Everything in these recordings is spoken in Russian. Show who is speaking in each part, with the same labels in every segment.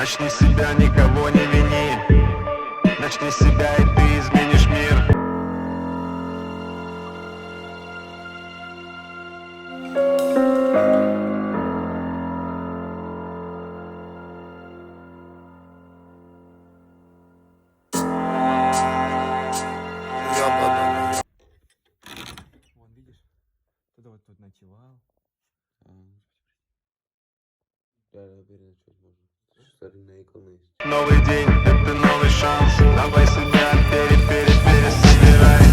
Speaker 1: Начни с себя, никого не вини. Начни с себя, и ты изменишь мир.
Speaker 2: Вон, видишь? Кто-то вот тут ночевал.
Speaker 1: Новый день, это новый шанс. Давай себя пересобирай.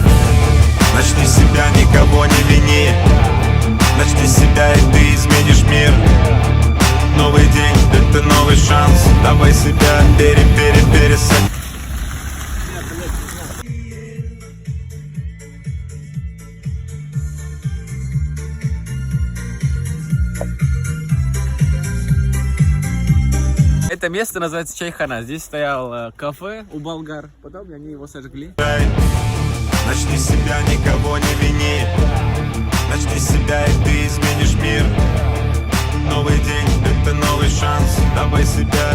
Speaker 1: Начни с себя, никого не вини. Начни с себя, и ты изменишь мир. Новый день, это новый шанс. Давай себя пересобирай.
Speaker 2: Это место называется Чайхана. Здесь стоял кафе у болгар. Потом они его сожгли.
Speaker 1: Начни с себя, никого не вини. Начни с себя, и ты изменишь мир. Новый день, это новый шанс. Давай себя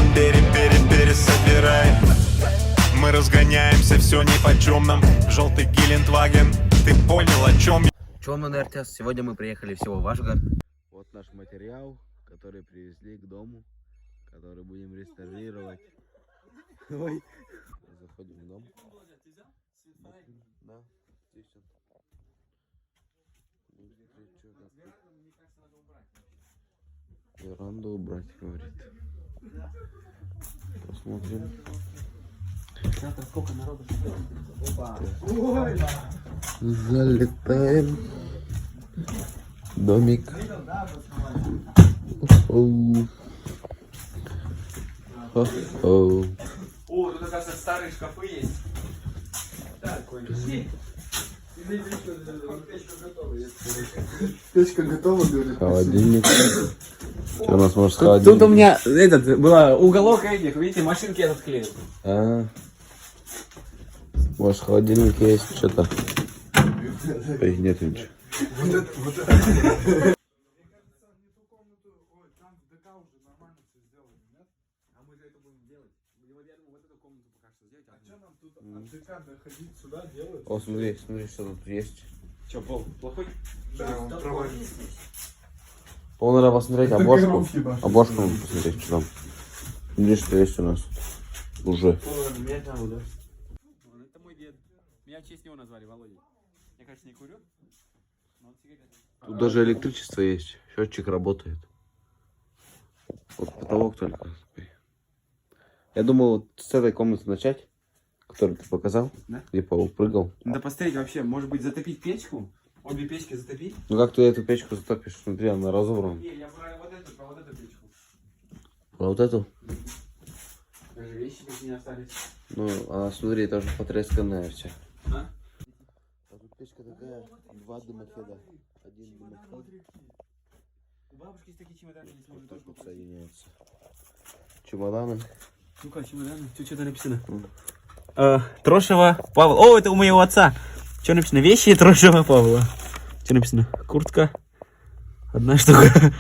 Speaker 1: пересобирай. Мы разгоняемся, все ни по чем нам. Желтый Гелендваген, ты понял, о чем я?
Speaker 3: Чем мы, РТС? Сегодня мы приехали всего в Ашгар. Вот наш материал, который привезли к дому, который будем реставрировать. Ой. Заходим в дом. Да, здесь он. Веранду убрать, говорит. Посмотрим.
Speaker 2: Сколько народу?
Speaker 3: Залетаем. Домик.
Speaker 2: О, тут, оказывается, старые шкафы есть.
Speaker 4: Печка готова, говорит.
Speaker 3: Холодильник. Что у нас может
Speaker 2: Тут у меня был уголок этих, видите, машинки этот клеил.
Speaker 3: Может, в холодильнике есть что-то? Ой, нет ничего. О, смотри, что тут есть.
Speaker 2: Че, пол плохой?
Speaker 3: Пол надо посмотреть обложку. Обложку надо посмотреть, что там. Смотри, что есть у нас. Уже.
Speaker 2: Это мой дед. Меня в честь него назвали, Володя. Я, конечно, не курю, но он сигареты.
Speaker 3: Тут даже электричество есть. Счетчик работает. Вот потолок только. Я думал, вот с этой комнаты начать, которую ты показал,
Speaker 2: да?
Speaker 3: Где паук прыгал.
Speaker 2: Надо посмотреть вообще, может быть, затопить печку? Обе печки затопить?
Speaker 3: Ну как ты эту печку затопишь? Смотри, она разобрана.
Speaker 2: Не, я про вот эту печку.
Speaker 3: А вот эту?
Speaker 2: Даже вещи какие не остались.
Speaker 3: Ну, она, смотри, тоже потресканная вся.
Speaker 2: А?
Speaker 3: А тут печка такая, 2 дымохода. 1 дымоход.
Speaker 2: У бабушки есть такие чемоданы, не сможет
Speaker 3: Так
Speaker 2: тоже
Speaker 3: вот
Speaker 2: попасть.
Speaker 3: соединяются. Чемоданы.
Speaker 2: Ну-ка, чемоданы, тут что-то написано. Трошева Павла. О, это у моего отца. Что написано? Вещи Трошева Павла. Что написано? Куртка. 1 штука.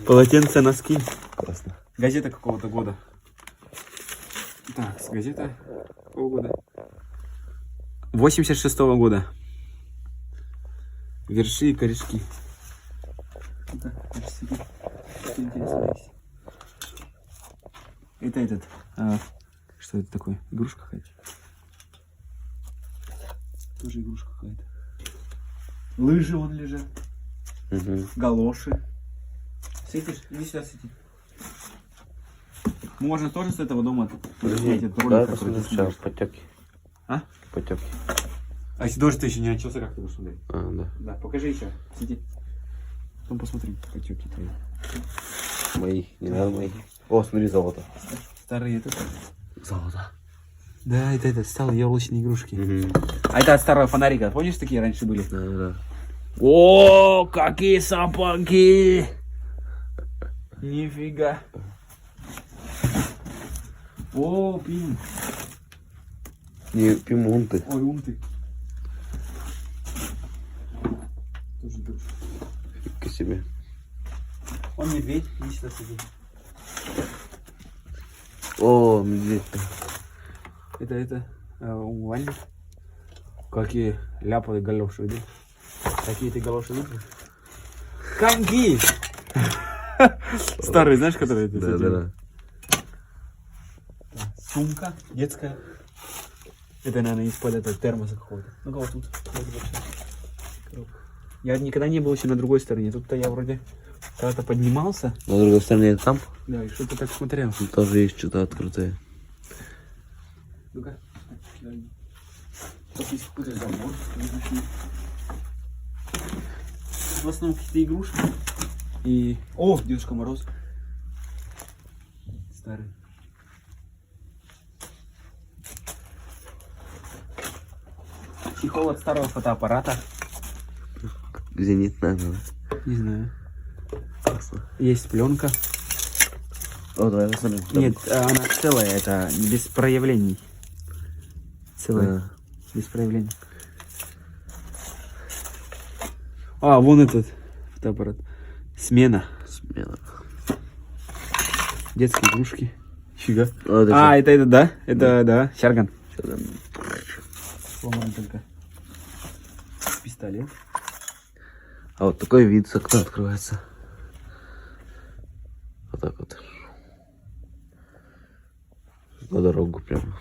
Speaker 2: Полотенце, носки.
Speaker 3: Классно.
Speaker 2: Газета какого-то года. Так, газета какого года? 86-го года. Верши и корешки. Что интересно есть. Это этот. Что это такое? Игрушка какая-то. Тоже игрушка какая-то. Лыжи вон лежат.
Speaker 3: Угу.
Speaker 2: Галоши. Светишь? Иди сюда свети. Можно тоже с этого дома взять этот ролик,
Speaker 3: Да,
Speaker 2: который ты
Speaker 3: сейчас
Speaker 2: смотришь.
Speaker 3: потеки.
Speaker 2: А?
Speaker 3: Потеки.
Speaker 2: А если дождь еще не начался, как ты будешь смотреть?
Speaker 3: Да.
Speaker 2: Да, покажи еще. Сиди. Потом посмотри, потеки твои.
Speaker 3: Мои, не надо мои. О, смотри, золото.
Speaker 2: Старые это.
Speaker 3: Золото.
Speaker 2: Да, это старые яблочные игрушки.
Speaker 3: Угу.
Speaker 2: А это от старого фонарика. Помнишь, такие раньше были?
Speaker 3: Да.
Speaker 2: О, какие сапоги! Нифига. О, пин.
Speaker 3: Не, пимунты.
Speaker 2: Ой, умты. Тоже игрушка.
Speaker 3: Фиг себе.
Speaker 2: Он медведь, иди сюда сиди.
Speaker 3: О, медведь.
Speaker 2: Это умывальник. Какие ляпы галоши, видишь? Какие ты галоши видишь? Коньки! Старые, знаешь, которые ты с этими?
Speaker 3: Да.
Speaker 2: Сумка детская. Это, наверное, из-под этого термоса какого-то. Ну-ка, вот тут. Коробка. Я никогда не был еще на другой стороне. Тут-то я вроде когда-то поднимался.
Speaker 3: На другой стороне там
Speaker 2: Да, и что-то так смотрел.
Speaker 3: тоже есть что-то открытое.
Speaker 2: Ну-ка. Тут есть какой-то забор. В основном какие-то игрушки. И... О, Дедушка Мороз. Старый. Чехол от старого фотоаппарата.
Speaker 3: Зенит, наверное.
Speaker 2: Не знаю.
Speaker 3: Классно.
Speaker 2: Есть пленка.
Speaker 3: О, давай посмотрим.
Speaker 2: Нет, она целая, это без проявлений. Целая,
Speaker 3: А.
Speaker 2: без проявлений. А, вон этот фотоаппарат. Смена.
Speaker 3: Смело.
Speaker 2: Детские игрушки. Фига.
Speaker 3: О, это
Speaker 2: А,
Speaker 3: что?
Speaker 2: это да? Это да. Чарган.
Speaker 3: Что там?
Speaker 2: Сломан только. Пистолет.
Speaker 3: А вот такой вид с окна открывается. Вот так вот. На дорогу прямо.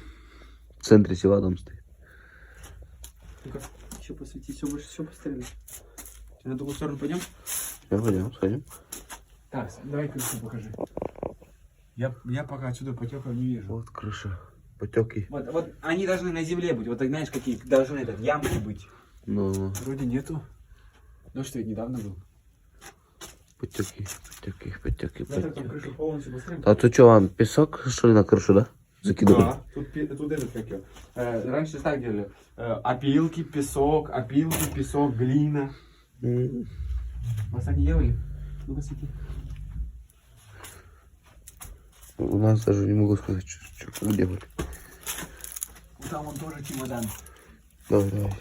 Speaker 3: В центре села дом стоит.
Speaker 2: Ну-ка, еще посвети, все больше, все посмотрели. На другую сторону пойдем?
Speaker 3: Пойдем, сходим.
Speaker 2: Так, давай крышу покажи. Я пока отсюда потеков не вижу.
Speaker 3: Вот крыша. Потеки.
Speaker 2: Вот они должны на земле быть. Вот так знаешь, какие должны этот ямки быть.
Speaker 3: Ну,
Speaker 2: Вроде нету. Дождь ведь недавно был.
Speaker 3: потеки.
Speaker 2: Завтра там крышу полностью посмотрим.
Speaker 3: А тут что, вам песок, что ли, на крышу, да? Закидывали?
Speaker 2: Да, тут этот как его. Раньше так делали. Опилки, песок, глина. Вас так не делали? Ну, посвети.
Speaker 3: У нас даже не могу сказать, что делали.
Speaker 2: Вот там вон тоже чемодан.
Speaker 3: Давай.